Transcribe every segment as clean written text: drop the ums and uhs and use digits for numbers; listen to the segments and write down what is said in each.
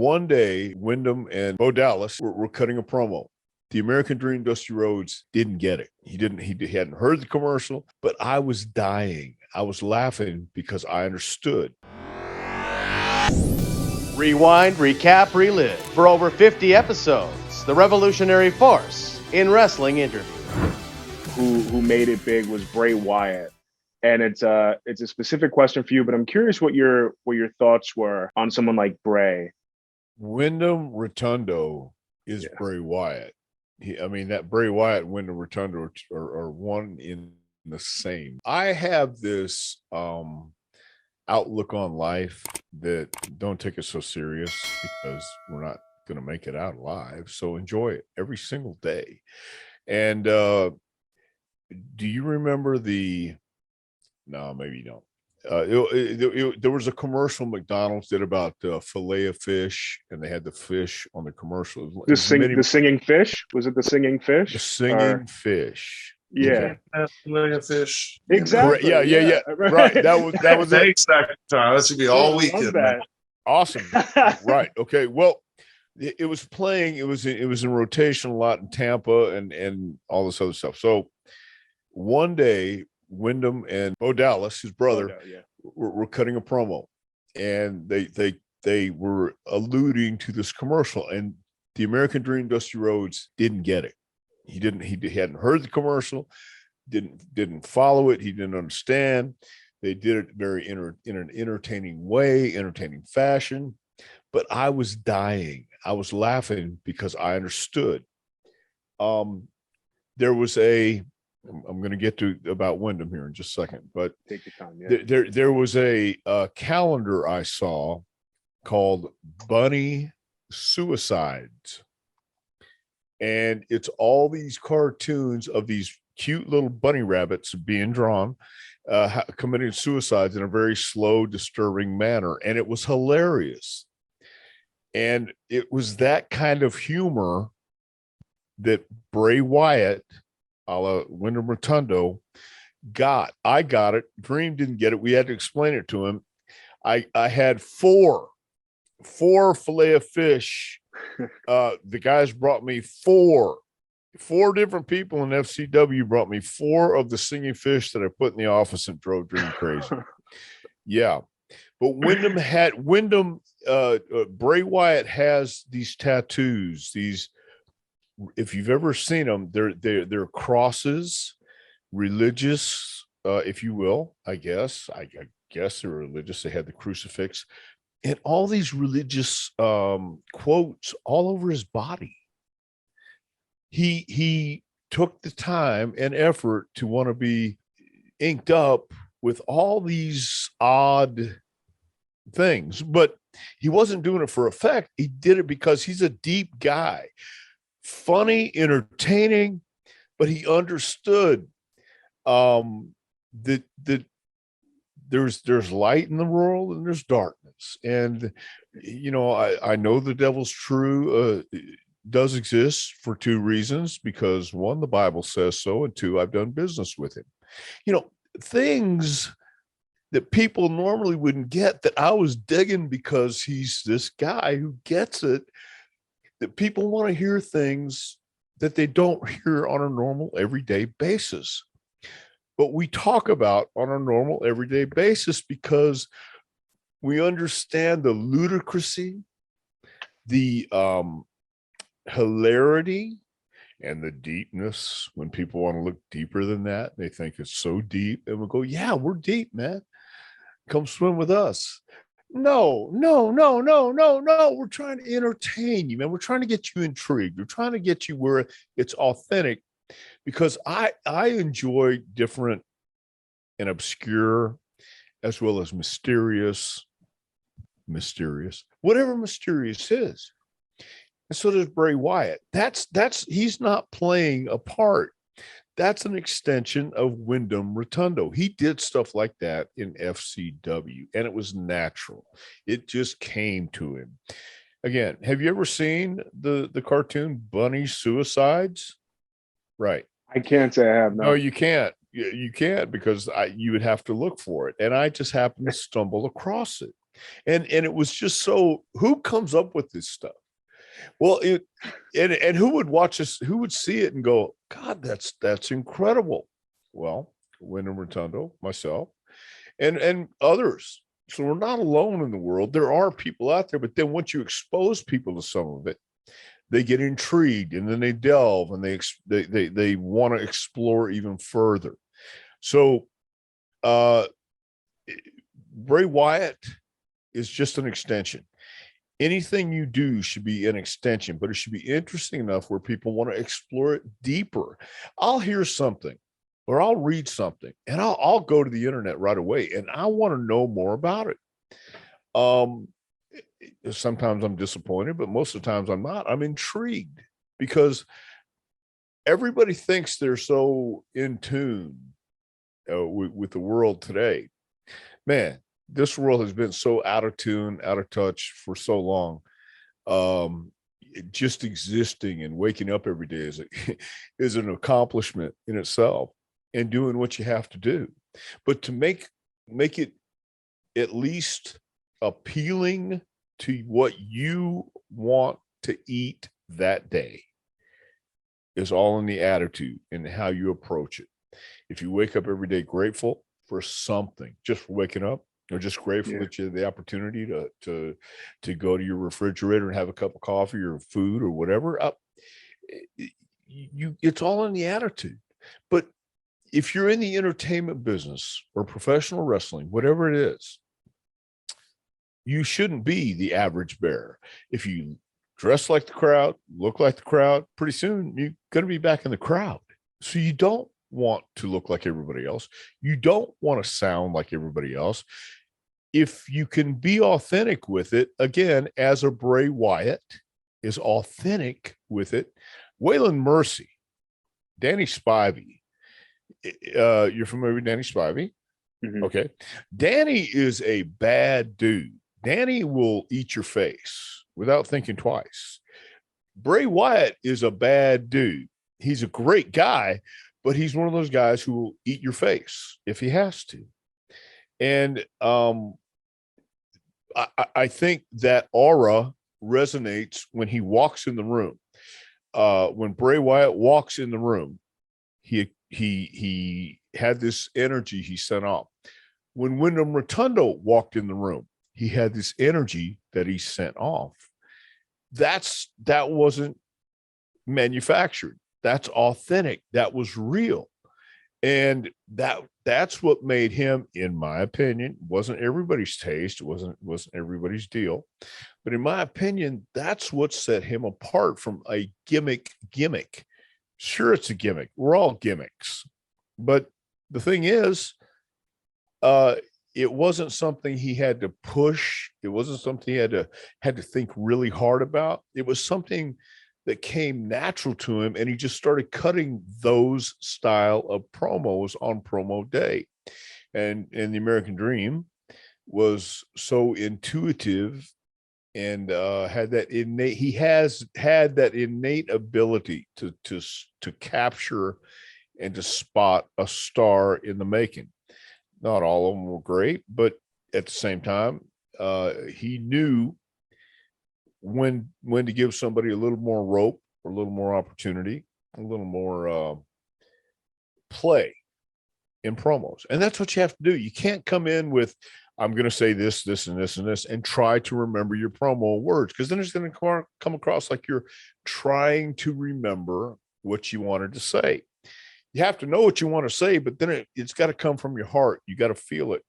One day, Wyndham and Bo Dallas were cutting a promo. The American Dream, Dusty Rhodes, didn't get it. He hadn't heard the commercial, but I was dying. I was laughing because I understood. Rewind, Recap, Relive. For over 50 episodes, the revolutionary force in wrestling interview. Who made it big was Bray Wyatt. And it's a specific question for you, but I'm curious what your thoughts were on someone like Bray. Wyndham Rotundo is Bray Wyatt. That Bray Wyatt and Wyndham Rotundo are one in the same. I have this outlook on life that don't take it so serious because we're not going to make it out alive. So enjoy it every single day. And do you remember no, maybe you don't. There was a commercial McDonald's did about fillet of fish, and they had the fish on the commercial. The singing fish? Was it the singing fish? The singing fish. Yeah. Fillet of fish. Exactly. Yeah. Right. That was it. Exactly. That should be all weekend. Awesome. Right. Okay. Well, it was playing. It was in rotation a lot in Tampa and all this other stuff. So one day, Wyndham and Bo Dallas, his brother, were cutting a promo, and they were alluding to this commercial, and the American Dream, Dusty Rhodes, didn't get it. He hadn't heard the commercial, didn't follow it. He didn't understand. They did it in an entertaining way, entertaining fashion, but I was dying. I was laughing because I understood. There was I'm going to get to about Wyndham here in just a second, but take your time. Yeah. There was a calendar I saw called Bunny Suicides, and it's all these cartoons of these cute little bunny rabbits being drawn, committing suicides in a very slow, disturbing manner, and it was hilarious. And it was that kind of humor that Bray Wyatt, a la Wyndham Rotundo, got. I got it. Dream didn't get it. We had to explain it to him. I had four fillet of fish. The guys brought me four different people in FCW brought me four of the singing fish that I put in the office and drove Dream crazy. Yeah. But Bray Wyatt has these tattoos, if you've ever seen them, they're crosses, religious, if you will. I guess they're religious. They had the crucifix and all these religious quotes all over his body. He took the time and effort to want to be inked up with all these odd things, but he wasn't doing it for effect. He did it because he's a deep guy. Funny, entertaining, but he understood that there's light in the world and there's darkness. And I know the devil's true does exist for two reasons, because one, the Bible says so, and two, I've done business with him. Things that people normally wouldn't get that I was digging because he's this guy who gets it. That people want to hear things that they don't hear on a normal everyday basis. But we talk about on a normal everyday basis because we understand the ludicrousy, the hilarity, and the deepness. When people want to look deeper than that, they think it's so deep, and we'll go, yeah, we're deep, man. Come swim with us. No. We're trying to entertain you, man. We're trying to get you intrigued. We're trying to get you where it's authentic, because I enjoy different and obscure as well as mysterious, whatever mysterious is. And so does Bray Wyatt. He's not playing a part. That's an extension of Wyndham Rotundo. He did stuff like that in FCW, and it was natural. It just came to him. Again, have you ever seen the cartoon Bunny Suicides? Right. I can't say I have. No, you can't. You can't, because you would have to look for it. And I just happened to stumble across it. And it was just so, who comes up with this stuff? Well, and who would watch this, who would see it and go, God, that's incredible. Well, Wyndham Rotundo, myself, and others. So we're not alone in the world. There are people out there, but then once you expose people to some of it, they get intrigued, and then they delve, and they want to explore even further. So Bray Wyatt is just an extension. Anything you do should be an extension, but it should be interesting enough where people want to explore it deeper. I'll hear something or I'll read something, and I'll go to the internet right away, and I want to know more about it. Sometimes I'm disappointed, but most of the times I'm not. I'm intrigued because everybody thinks they're so in tune with the world today. Man, this world has been so out of tune, out of touch for so long. Just existing and waking up every day is an accomplishment in itself, and doing what you have to do. But to make it at least appealing to what you want to eat that day is all in the attitude and how you approach it. If you wake up every day grateful for something, just for waking up, or just grateful that you have the opportunity to go to your refrigerator and have a cup of coffee or food or whatever, it's all in the attitude. But if you're in the entertainment business or professional wrestling, whatever it is, you shouldn't be the average bear. If you dress like the crowd, look like the crowd, pretty soon you're going to be back in the crowd. So you don't want to look like everybody else. You don't want to sound like everybody else. If you can be authentic with it, again, as a Bray Wyatt is authentic with it. Waylon Mercy, Danny Spivey. You're familiar with Danny Spivey? Mm-hmm. Okay. Danny is a bad dude. Danny will eat your face without thinking twice. Bray Wyatt is a bad dude. He's a great guy, but he's one of those guys who will eat your face if he has to. And I think that aura resonates when he walks in the room. When Bray Wyatt walks in the room, he had this energy he sent off. When Wyndham Rotundo walked in the room, he had this energy that he sent off. That wasn't manufactured. That's authentic. That was real. And that's what made him, in my opinion, wasn't everybody's taste. It wasn't everybody's deal. But in my opinion, that's what set him apart from a gimmick. Sure, it's a gimmick. We're all gimmicks. But the thing is, it wasn't something he had to push. It wasn't something he had to think really hard about. It was something that came natural to him, and he just started cutting those style of promos on promo day. And the American Dream was so intuitive and had that innate ability to capture and to spot a star in the making. Not all of them were great, but at the same time, he knew when to give somebody a little more rope or a little more opportunity, a little more play in promos. And that's what you have to do. You can't come in with, I'm going to say this, this, and this, and this, and try to remember your promo words, because then it's going to come across like you're trying to remember what you wanted to say. You have to know what you want to say, but then it's got to come from your heart. You got to feel it.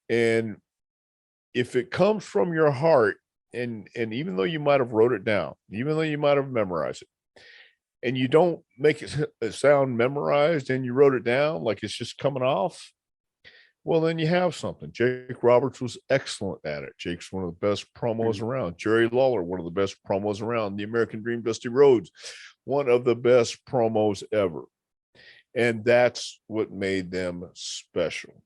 And if it comes from your heart, and even though you might have wrote it down, even though you might have memorized it, and you don't make it sound memorized and you wrote it down like it's just coming off, well, then you have something. Jake Roberts was excellent at it. Jake's one of the best promos around. Jerry Lawler, one of the best promos around. The American Dream, Dusty Rhodes, one of the best promos ever. And that's what made them special.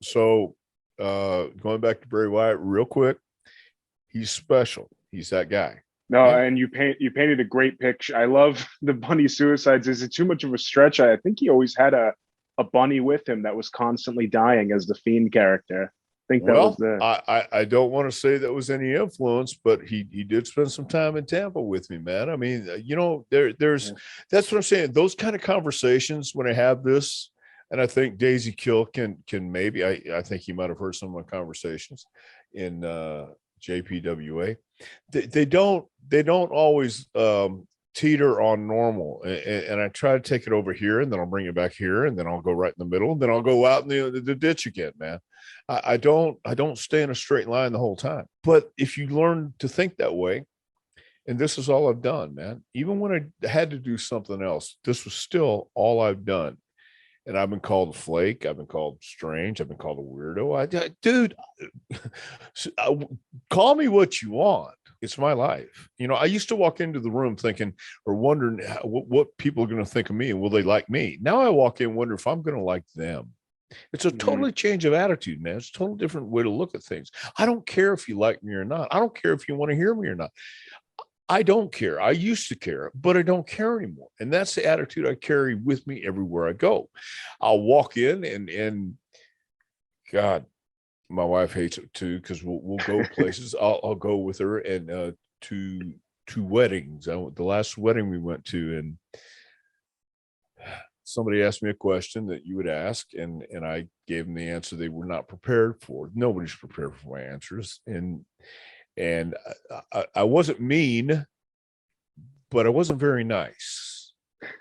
So going back to Bray Wyatt real quick, he's special. He's that guy. No, and you painted a great picture. I love the bunny suicides. Is it too much of a stretch? I think he always had a bunny with him that was constantly dying as the Fiend character. think that was Well, the. I don't want to say that was any influence, but he did spend some time in Tampa with me, man. I mean, there's that's what I'm saying. Those kind of conversations when I have this, and I think Daisy Kill can maybe I think he might have heard some of my conversations in JPWA. They don't always teeter on normal, and I try to take it over here, and then I'll bring it back here, and then I'll go right in the middle, and then I'll go out in the ditch again, man. I don't stay in a straight line the whole time. But if you learn to think that way, and this is all I've done, man, even when I had to do something else, this was still all I've done. And I've been called a flake. I've been called strange. I've been called a weirdo. Dude, call me what you want. It's my life. I used to walk into the room thinking or wondering what people are going to think of me and will they like me? Now I walk in and wonder if I'm going to like them. It's a totally change of attitude, man. It's a totally different way to look at things. I don't care if you like me or not. I don't care if you want to hear me or not. I don't care. I used to care, but I don't care anymore. And that's the attitude I carry with me everywhere I go. I'll walk in and God, my wife hates it too, because we'll go places. I'll go with her and to weddings. The last wedding we went to, and somebody asked me a question that you would ask, and I gave them the answer they were not prepared for. Nobody's prepared for my answers. And I wasn't mean, but I wasn't very nice.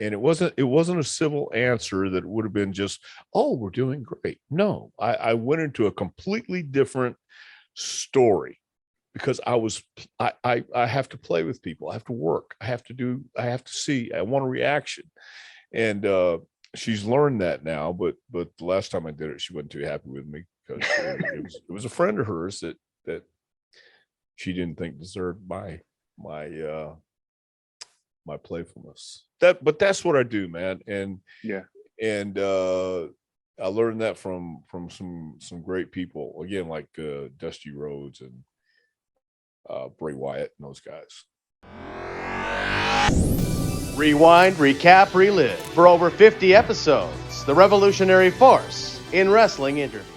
And it wasn't a civil answer that would have been just, oh, we're doing great. No, I went into a completely different story because I have to play with people. I have to work. I have to see. I want a reaction. And she's learned that now, but the last time I did it, she wasn't too happy with me because it was a friend of hers that she didn't think deserved my playfulness. But that's what I do, man. And I learned that from some great people, again, like Dusty Rhodes and Bray Wyatt and those guys. Rewind, recap, relive. For over 50 episodes, the revolutionary force in wrestling interview.